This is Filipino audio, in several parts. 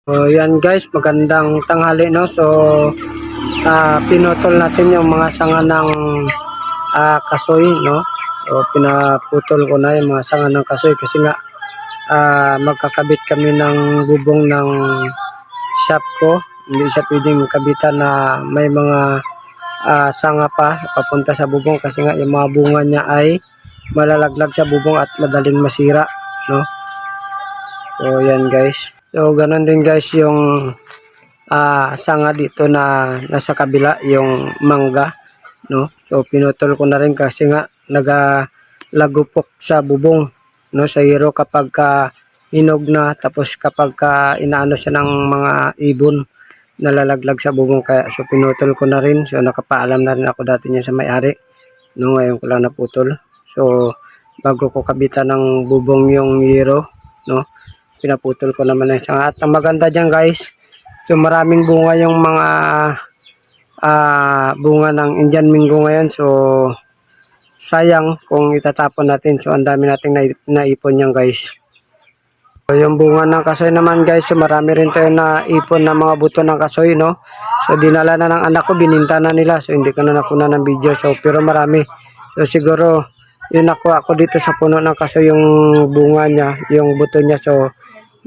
So yan guys, magandang tanghali no. So pinutol natin yung mga sanga ng kasoy no. So pinaputol ko na yung mga sanga ng kasoy kasi nga magkakabit kami ng bubong ng shop ko. Hindi siya pwedeng kabitan na may mga sanga pa papunta sa bubong kasi nga yung mga bunga niya ay malalaglag sa bubong at madaling masira no. So yan guys. So ganun din guys yung sanga dito na nasa kabila yung mangga no. So pinutol ko na rin kasi nga nagalagupok sa bubong no, sa hero kapag hinog na, tapos kapag inaano siya ng mga ibon nalalaglag sa bubong, kaya so pinutol ko na rin. So nakapaalam na rin ako dati niya sa may-ari no, ngayon ko lang naputol. So bago ko kabitan ng bubong yung hero no, pinaputol ko naman ng sanga. At ang maganda dyan guys, so maraming bunga yung mga bunga ng Indian Mingo ngayon. So sayang kung itatapon natin. So ang dami nating naipon yan guys. So yung bunga ng kasoy naman guys, so marami rin tayo naipon na mga buto ng kasoy no. So dinala na ng anak ko, bininta na nila. So hindi ko na nakuna ng video. So pero marami. So siguro yung nakuha ko dito sa puno ng kasoy, yung bunga niya, yung buto niya, so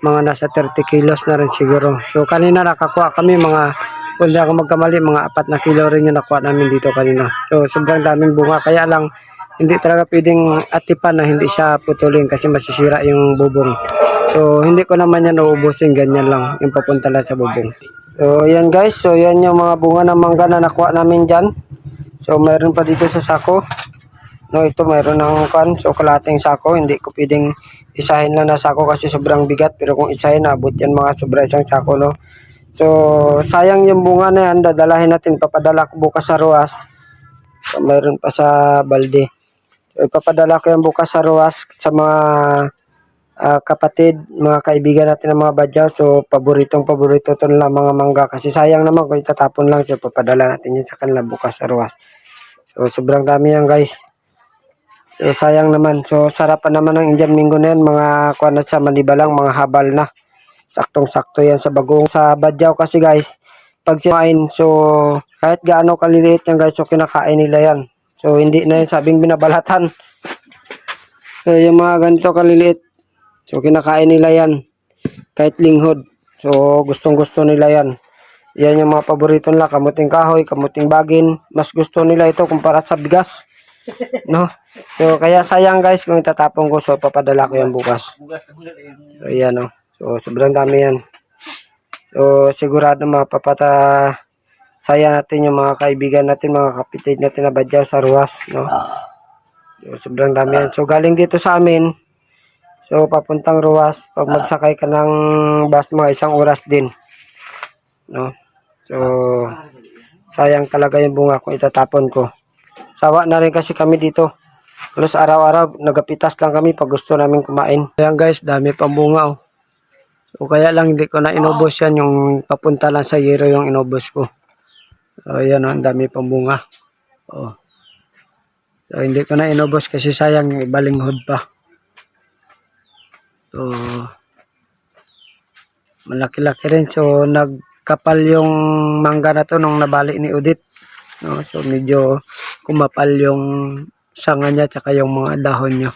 mga nasa 30 kilos na rin siguro. So kanina nakakuha kami mga, kung di ako magkamali, mga 4 na kilo rin yung nakuha namin dito kanina. So sobrang daming bunga, kaya lang hindi talaga pwedeng atipan na hindi siya putulin kasi masisira yung bubong. So hindi ko naman yan nauubusin, ganyan lang yung papunta lang sa bubong. So yan guys, so yan yung mga bunga ng mangga na nakuha namin dyan. So mayroon pa dito sa sako no, ito mayroon ng kan, so kalating sako. Hindi ko pwedeng isahin lang na sako kasi sobrang bigat, pero kung isahin abot yan mga sobra isang sako no. So sayang yung bunga na yan, dadalahin natin, papadala ko bukas sa Ruas. So mayroon pa sa balde. So ipapadala ko yan bukas sa Ruas sa mga kapatid, mga kaibigan natin ng mga badyaw. So paborito to na mga mangga kasi sayang naman kung itatapon lang. So papadala natin yan sa kanila bukas sa Ruas. So sobrang dami yan guys. So sayang naman. So sarapan naman ng Indian Mingo na yan, mga kuha na siya, manibalang mga habal na. Saktong-sakto yan sa bagong. Sa badyaw kasi guys, pag simain, so kahit gaano kaliliit yan guys, so kinakain nila yan. So hindi na yan sabing binabalatan. So yung mga ganito kaliliit, so kinakain nila yan. Kahit linghod. So gustong-gusto nila yan. Yan yung mga paborito nila, kamuting kahoy, kamuting bagin. Mas gusto nila ito kumpara sa bigas. No? So kaya sayang guys kung itatapon ko, so papadala ko yan bukas. So ayan no. So sobrang dami yan. So sigurado saya natin yung mga kaibigan natin, mga kapitid natin na badyaw sa Ruas no. So sobrang dami yan. So galing dito sa amin, so papuntang Ruas, pag magsakay ka ng bus mga 1 oras din no. So sayang talaga yung bunga kung itatapon ko. Sawa na rin kasi kami dito. Halos araw-araw nagapitas lang kami pag gusto namin kumain. Ayan guys, dami pang bunga oh. So kaya lang hindi ko na inubos yan, yung papunta lang sa yero yung inubos ko. So ayan oh, dami pang bunga. Oh. So hindi ko na inubos kasi sayang, yung ibalinghod pa. So malaki-laki rin. So nagkapal yung mangga na to nung nabali ni Udit. No, so medyo kumapal yung sanga niya tsaka yung mga dahon niya.